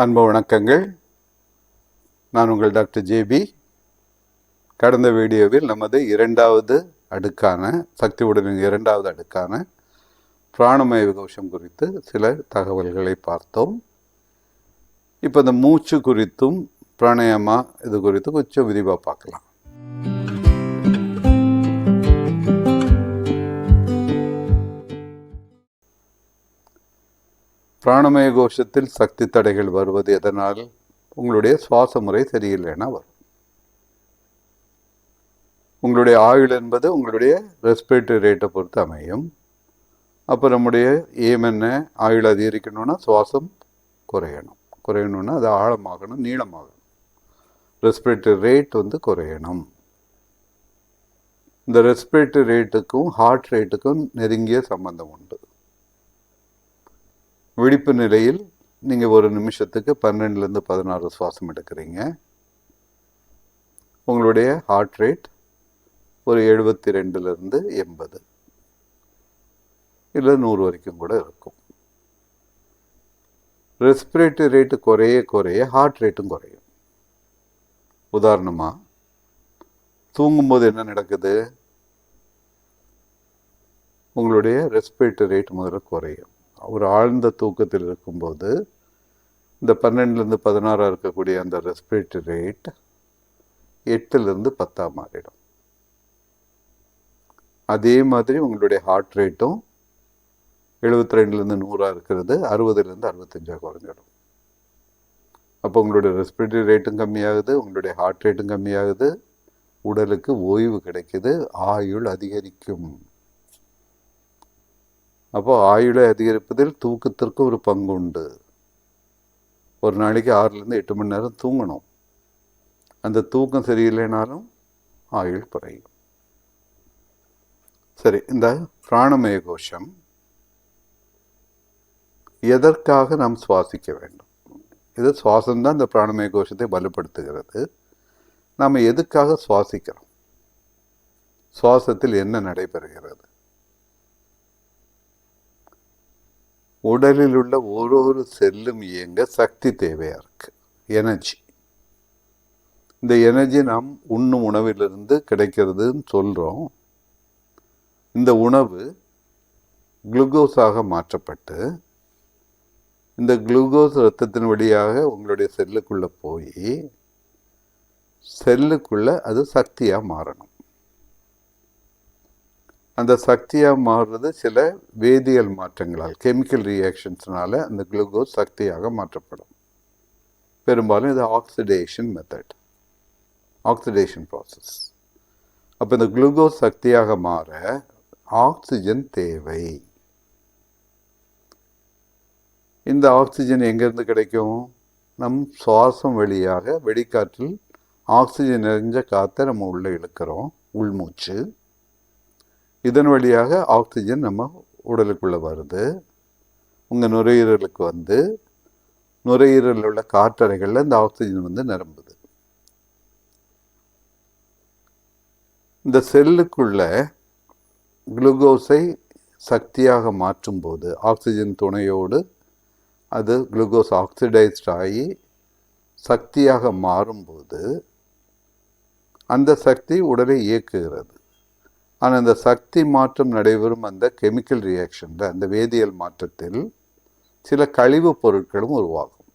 அன்பு வணக்கங்கள். நான் உங்கள் டாக்டர் ஜேபி. கடந்த வீடியோவில் நமது இரண்டாவது அடுக்கான சக்தி உடலின் இரண்டாவது அடுக்கான பிராணமய கோஷம் குறித்து சில தகவல்களை பார்த்தோம். இப்போ இந்த மூச்சு குறித்தும் பிராணாயாமா இது குறித்து கொஞ்சம் விரிவாக பார்க்கலாம். பிராணமய கோஷத்தில் சக்தி தடைகள் வருவது எதனால்? உங்களுடைய சுவாச முறை சரியில்லைன்னா வரும். உங்களுடைய ஆயுள் என்பது உங்களுடைய ரெஸ்பிரேட்டரி ரேட்டை பொறுத்து அமையும். அப்போ நம்முடைய ஏம் என்ன? ஆயுள் அதிகரிக்கணும்னா சுவாசம் குறையணும்னா அது ஆழமாகணும், நீளமாகணும். Respiratory rate குறையணும். இந்த ரெஸ்பிரேட்டரி ரேட்டுக்கும் ஹார்ட் ரேட்டுக்கும் நெருங்கிய சம்பந்தம் உண்டு. விழிப்பு நிலையில் நீங்கள் ஒரு நிமிஷத்துக்கு 12லேருந்து 16 சுவாசம் எடுக்கிறீங்க. உங்களுடைய ஹார்ட் ரேட் ஒரு 72லேருந்து 80 இல்லை 100 வரைக்கும் கூட இருக்கும். ரெஸ்பிரேட்டரி ரேட்டு குறைய ஹார்ட் ரேட்டும் குறையும். உதாரணமாக தூங்கும்போது என்ன நடக்குது? உங்களுடைய ரெஸ்பிரேட்டரி ரேட் முதல்ல குறையும். ஒரு ஆழ்ந்த தூக்கத்தில் இருக்கும்போது இந்த 12லேருந்து 16 இருக்கக்கூடிய அந்த ரெஸ்பிரேட்டரி ரேட் 8லேருந்து 10 மாறிடும். அதே மாதிரி உங்களுடைய ஹார்ட் ரேட்டும் 72லேருந்து 100 இருக்கிறது 60லேருந்து 65 குறைஞ்சிடும். அப்போ உங்களுடைய ரெஸ்பிரேட்டரி ரேட்டும் கம்மியாகுது, உங்களுடைய ஹார்ட் ரேட்டும் கம்மியாகுது, உடலுக்கு ஓய்வு கிடைக்குது, ஆயுள் அதிகரிக்கும். அப்போ ஆயுளை அதிகரிப்பதில் தூக்கத்திற்கு ஒரு பங்கு உண்டு. ஒரு நாளைக்கு 6லேருந்து 8 மணி நேரம் தூங்கணும். அந்த தூக்கம் சரியில்லைனாலும் ஆயுள் குறையும். சரி, இந்த பிராணமய கோஷம் எதற்காக நாம் சுவாசிக்க வேண்டும்? இது சுவாசம்தான் இந்த பிராணமய கோஷத்தை வலுப்படுத்துகிறது. நாம் எதுக்காக சுவாசிக்கிறோம்? சுவாசத்தில் என்ன நடைபெறுகிறது? உடலில் உள்ள ஒரு செல்லும் இயங்க சக்தி தேவையா இருக்கு, எனர்ஜி. இந்த எனர்ஜி நாம் உண்ணும் உணவிலிருந்து கிடைக்கிறதுன்னு சொல்றோம். இந்த உணவு குளுக்கோஸாக மாற்றப்பட்டு இந்த குளுக்கோஸ் இரத்தத்தின் வழியாக உங்களுடைய செல்லுக்குள்ள போய் செல்லுக்குள்ள அது சக்தியா மாறணும். அந்த சக்தியாக மாறுறது சில வேதியியல் மாற்றங்களால், கெமிக்கல் ரியாக்ஷன்ஸ்னால அந்த குளுக்கோஸ் சக்தியாக மாற்றப்படும். பெரும்பாலும் இது ஆக்சிடேஷன் மெத்தட், ஆக்சிடேஷன் ப்ராசஸ். அப்போ இந்த குளுக்கோஸ் சக்தியாக மாற ஆக்சிஜன் தேவை. இந்த ஆக்சிஜன் எங்கேருந்து கிடைக்கும்? நம் சுவாசம் வழியாக வெளிக்காற்றில் ஆக்சிஜன் நிறைஞ்ச காற்றை நம்ம உள்ளே இழுக்கிறோம், உள்மூச்சு. இதன் வழியாக ஆக்சிஜன் நம்ம உடலுக்குள்ளே வருது. உங்கள் நுரையீரலுக்கு நுரையீரலில் உள்ள காற்றறைகளில் இந்த ஆக்சிஜன் நிரம்புது. இந்த செல்லுக்குள்ள குளுக்கோஸை சக்தியாக மாற்றும் போது ஆக்சிஜன் துணையோடு அது குளுக்கோஸ் ஆக்சிடைஸ்ட் ஆகி சக்தியாக மாறும்போது அந்த சக்தி உடலை இயக்குகிறது. ஆனால் அந்த சக்தி மாற்றம் நடைபெறும் அந்த கெமிக்கல் ரியாக்ஷனில், அந்த வேதியியல் மாற்றத்தில் சில கழிவுப் பொருட்களும் உருவாகும்.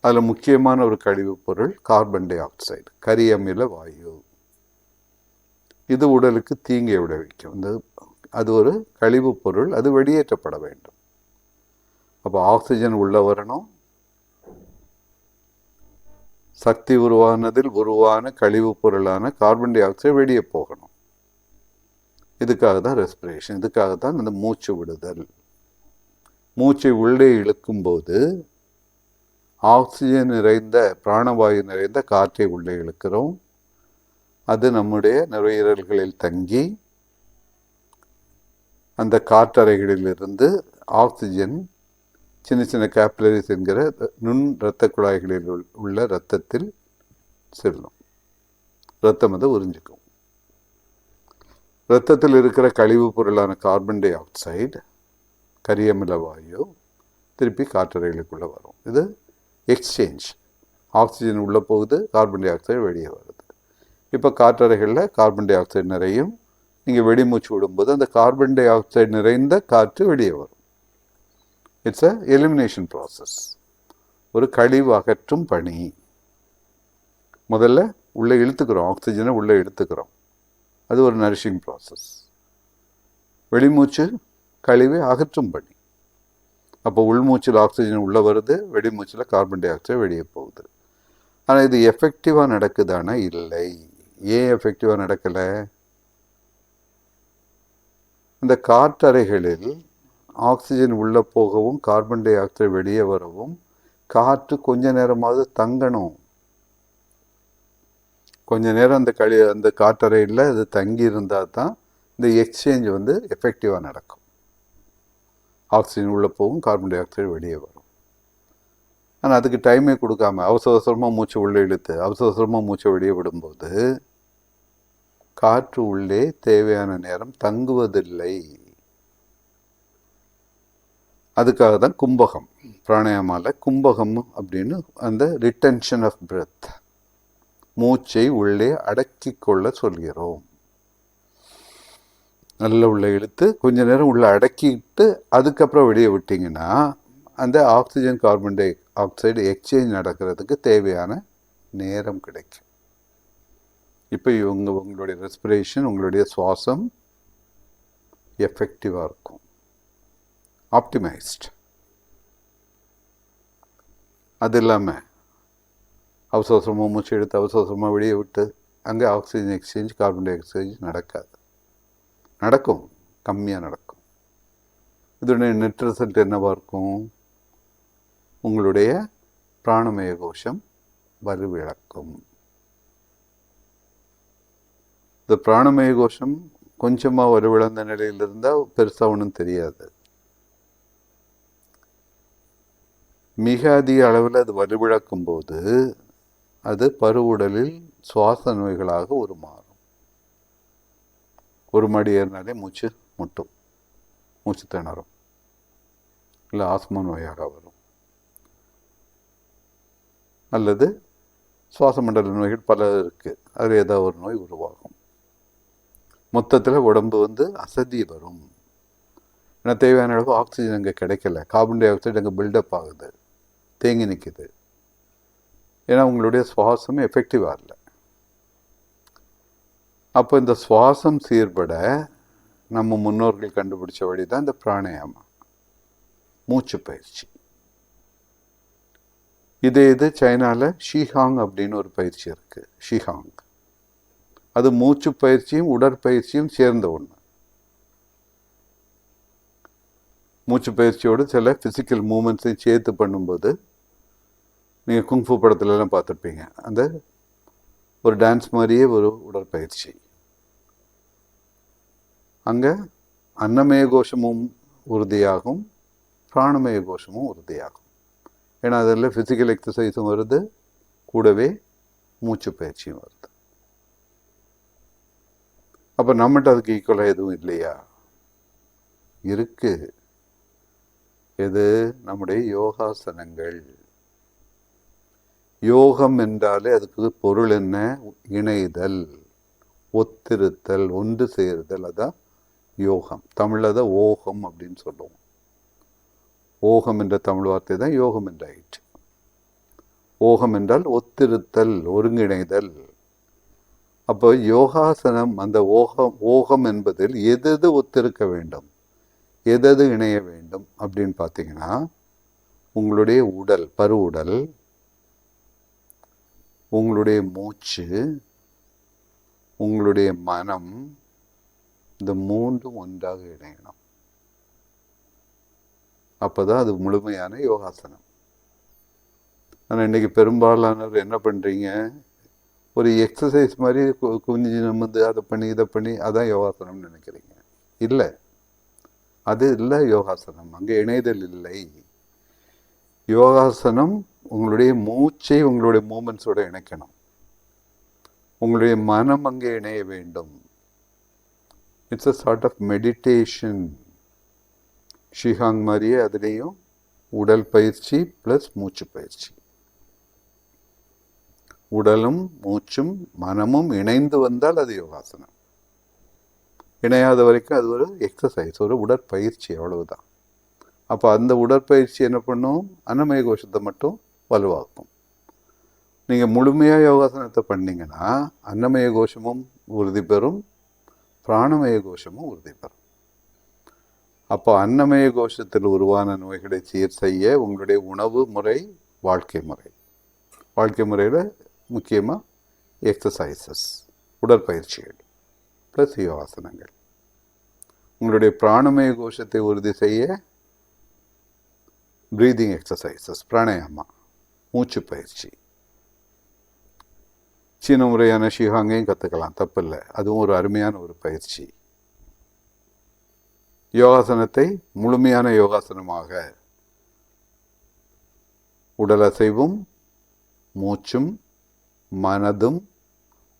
அதில் முக்கியமான ஒரு கழிவுப் பொருள் கார்பன் டை ஆக்சைடு, கரியமில வாயு. இது உடலுக்கு தீங்கை விளைவிக்கும். அது ஒரு கழிவுப் பொருள், அது வெளியேற்றப்பட வேண்டும். அப்போ ஆக்சிஜன் உள்ள வரணும், சக்தி உருவானதில் உருவான கழிவுப் பொருளான கார்பன் டை ஆக்சைடு வெளியே போகணும். இதுக்காக தான் ரெஸ்பிரேஷன், இதுக்காக தான் இந்த மூச்சு விடுதல். மூச்சை உள்ளே இழுக்கும்போது ஆக்சிஜன் நிறைந்த பிராணவாயு நிறைந்த காற்றை உள்ளே இழுக்கிறோம். அது நம்முடைய நுரையீரல்களில் தங்கி அந்த காற்றறைகளிலிருந்து ஆக்சிஜன் சின்ன சின்ன கேப்லரிஸ் என்கிற நுண் இரத்த குழாய்களில் உள்ள இரத்தத்தில் செல்லும். இரத்தம் அதை உறிஞ்சிக்கும். இரத்தத்தில் இருக்கிற கழிவுப் பொருளான கார்பன் டை ஆக்சைடு, கரியமில வாயு திருப்பி காற்றறைகளுக்குள்ளே வரும். இது எக்ஸ்சேஞ்ச். ஆக்சிஜன் உள்ளே போகுது, கார்பன் டை ஆக்சைடு வெளியே வருது. இப்போ காற்றறைகளில் கார்பன் டை ஆக்சைடு நிறையும். நீங்கள் வெடிமூச்சு விடும்போது அந்த கார்பன் டை ஆக்சைடு நிறைந்த காற்று வெளியே வரும். இட்ஸ் அ எலிமினேஷன் ப்ராசஸ், ஒரு கழிவு அகற்றும் பணி. முதல்ல உள்ளே இழுத்துக்கிறோம், ஆக்சிஜனை உள்ளே இழுத்துக்கிறோம், அது ஒரு நரிஷிங் ப்ராசஸ். வெளிமூச்சு கழிவை அகற்றும் பணி. அப்போ உள்மூச்சில் ஆக்சிஜன் உள்ளே வருது, வெடிமூச்சில் கார்பன் டை ஆக்சைடு வெளியே போகுது. ஆனால் இது எஃபெக்டிவாக நடக்குதானா? இல்லை. ஏன் எஃபெக்டிவாக நடக்கலை? இந்த காற்றறைகளில் ஆக்சிஜன் உள்ளே போகவும் கார்பன் டை ஆக்சைடு வெளியே வரவும் காற்று கொஞ்ச நேரமாவது தங்கணும். கொஞ்ச நேரம் அந்த காற்றறையில் அது தங்கி இருந்தால் தான் இந்த எக்ஸ்சேஞ்ச் எஃபெக்டிவாக நடக்கும். ஆக்சிஜன் உள்ளே போகும், கார்பன் டை ஆக்சைடு வெளியே வரும். ஆனால் அதுக்கு டைமே கொடுக்காம அவசரமாக மூச்சை உள்ளே இழுத்து அவசரமாக மூச்சை வெளியே விடும்போது காற்று உள்ளே தேவையான நேரம் தங்குவதில்லை. அதுக்காக தான் கும்பகம், பிராணாயாமால கும்பகம் அப்படின்னு அந்த ரிட்டென்ஷன் ஆஃப் பிரெத், மூச்சை உள்ளே அடக்கி கொள்ள சொல்கிறோம். நல்ல உள்ளே இழுத்து கொஞ்ச நேரம் உள்ளே அடக்கிட்டு அதுக்கப்புறம் வெளியே விட்டிங்கன்னா அந்த oxygen carbon di oxide exchange நடக்கிறதுக்கு தேவையான நேரம் கிடைக்கும். இப்போ உங்களுடைய ரெஸ்பிரேஷன், உங்களுடைய சுவாசம் எஃபெக்டிவாக இருக்கும், ஆப்டிமைஸ்ட். அது இல்லாமல் அவசரமாக மூச்சு எடுத்து அவசரமாக வெளியே விட்டு அங்கே oxygen exchange, carbon di exchange நடக்காது. நடக்கும், கம்மியாக நடக்கும். இதோடைய நெட் ரிசல்ட் என்னவாக இருக்கும்? உங்களுடைய பிராணமய கோஷம் வலுவிழக்கும். இந்த பிராணமய கோஷம் கொஞ்சமாக வலுவிழந்த நிலையில் இருந்தால் பெருசாக ஒன்றும் தெரியாது. மிக அதிக அளவில் அது வலுவிழக்கும் போது அது பருவுடலில் சுவாச நோய்களாக உருமாறும். ஒரு மாடி ஏறினாலே மூச்சு முட்டும், மூச்சு திணறும், இல்லை ஆஸ்மா நோயாக வரும், அல்லது சுவாச மண்டல நோய்கள் பல இருக்குது, அதில் ஏதாவது ஒரு நோய் உருவாகும். மொத்தத்தில் உடம்பு அசதி வரும். ஏன்னா தேவையான அளவு ஆக்சிஜன் அங்கே கிடைக்கல, கார்பன் டை ஆக்சைடு அங்கே பில்டப் ஆகுது, தேங்கி நிற்குது. ஏன்னா உங்களுடைய சுவாசம் எஃபெக்டிவாக இல்லை. அப்போ இந்த சுவாசம் சீர்பட நம்ம முன்னோர்கள் கண்டுபிடிச்ச வழி தான் இந்த பிராணாயாமம், மூச்சு பயிற்சி. இது சைனாவில் ஷீஹாங் அப்படின்னு ஒரு பயிற்சி இருக்குது, ஷீஹாங். அது மூச்சு பயிற்சியும் உடற்பயிற்சியும் சேர்ந்த ஒன்று. மூச்சு பயிற்சியோடு சில ஃபிசிக்கல் மூமெண்ட்ஸையும் சேர்த்து பண்ணும்போது நீங்கள் குங்ஃபு படத்துலலாம் பார்த்துருப்பீங்க, அந்த ஒரு டான்ஸ் மாதிரியே ஒரு உடற்பயிற்சி. அங்கே அன்னமய கோஷமும் உறுதியாகும், பிராணமய கோஷமும் உறுதியாகும். ஏன்னா அதில் ஃபிசிக்கல் எக்ஸசைஸும் வருது, கூடவே மூச்சு பயிற்சியும் வருது. அப்போ நம்மகிட்ட அதுக்கு ஈக்குவலாக எதுவும் இல்லையா? இருக்கு. எது? நம்முடைய யோகாசனங்கள். யோகம் என்றாலே அதுக்கு பொருள் என்ன? இணைதல், ஒத்திருத்தல், ஒன்று சேருதல். அதான் யோகம். தமிழில் தான் ஓகம் அப்படின்னு சொல்லுவோம். ஓகம் என்ற தமிழ் வார்த்தை தான் யோகம் என்றாயிற்று. ஓகம் என்றால் ஒத்திருத்தல், ஒருங்கிணைதல். அப்போ யோகாசனம், அந்த ஓகம் என்பதில் எது ஒத்திருக்க வேண்டும், எது இணைய வேண்டும் அப்படின்னு பார்த்தீங்கன்னா, உங்களுடைய உடல், பருவுடல், உங்களுடைய மூச்சு, உங்களுடைய மனம், இந்த மூன்றும் ஒன்றாக இணையணும். அப்போதான் அது முழுமையான யோகாசனம். ஆனால் இன்றைக்கி பெரும்பாலானவர் என்ன பண்ணுறீங்க, ஒரு எக்ஸசைஸ் மாதிரி குனிஞ்சு நிமிர்ந்து அதை பண்ணி இதை பண்ணி அதான் யோகாசனம்னு நினைக்கிறீங்க. இல்லை, அது இல்லை யோகாசனம். அங்கே இணைதல் இல்லை. யோகாசனம் உங்களுடைய மூச்சை உங்களுடைய மூமெண்ட்ஸோட இணைக்கணும். உங்களுடைய மனம் அங்கே இணைய வேண்டும். It's a sort of meditation. ஷிஹாங் மாதிரியே அதுலேயும் உடல் பயிற்சி ப்ளஸ் மூச்சு பயிற்சி. உடலும் மூச்சும் மனமும் இணைந்து வந்தால் அது யோகாசனம். இணையாத வரைக்கும் அது ஒரு எக்ஸசைஸ், ஒரு உடற்பயிற்சி, அவ்வளவுதான். அப்போ அந்த உடற்பயிற்சி என்ன பண்ணும்? அன்னமய கோஷத்தை மட்டும் வலுவாக்கும். நீங்கள் முழுமையாக யோகாசனத்தை பண்ணீங்கன்னா அன்னமய கோஷமும் உறுதி பெறும், பிராணமய கோஷமும் உறுதி பெறும். அப்போ அன்னமய கோஷத்தில் உருவான நோய்களை சீர் செய்ய உங்களுடைய உணவு முறை, வாழ்க்கை முறையில் முக்கியமாக எக்ஸசைசஸ், உடற்பயிற்சிகள் ப்ளஸ் யோகாசனங்கள். உங்களுடைய பிராணமய கோஷத்தை உறுதி செய்ய ப்ரீதிங் எக்ஸசைசஸ், பிராணாயாமா, மூச்சு பயிற்சி. சீன முறையான ஷிகாங்கையும் கற்றுக்கலாம், தப்பில்லை, அதுவும் ஒரு அருமையான ஒரு பயிற்சி. யோகாசனத்தை முழுமையான யோகாசனமாக உடல் அசைவும் மூச்சும் மனதும்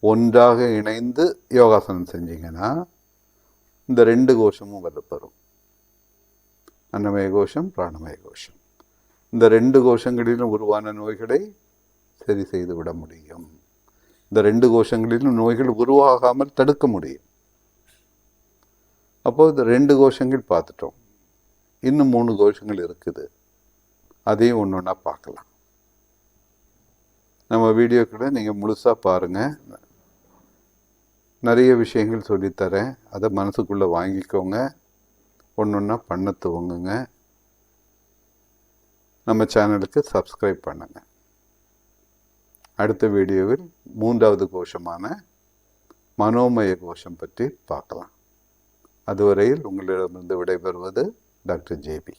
ஒன்றாக இணைந்து யோகாசனம் செஞ்சீங்கன்னா இந்த 2 கோஷமும் வலுப்பெறும். அன்னமய கோஷம், பிராணமய கோஷம். இந்த 2 கோஷங்களிலும் உருவான நோய்களை சரி செய்து விட முடியும். இந்த 2 கோஷங்களிலும் நோய்கள் உருவாகாமல் தடுக்க முடியும். அப்போது இந்த 2 கோஷங்கள் பார்த்துட்டோம். இன்னும் 3 கோஷங்கள் இருக்குது. அதையும் ஒன்று ஒன்றா பார்க்கலாம். நம்ம வீடியோக்களை நீங்கள் முழுசாக பாருங்கள். நிறைய விஷயங்கள் சொல்லித்தரேன், அதை மனசுக்குள்ளே வாங்கிக்கோங்க. ஒன்று ஒன்றா பண்ண துவங்குங்க. நம்ம சேனலுக்கு சப்ஸ்கிரைப் பண்ணுங்க. அடுத்த வீடியோவில் 3வது கோஷமான மனோமய கோஷம் பற்றி பார்க்கலாம். அதுவரையில் உங்களிடமிருந்து விடைபெறுவது டாக்டர் ஜேபி.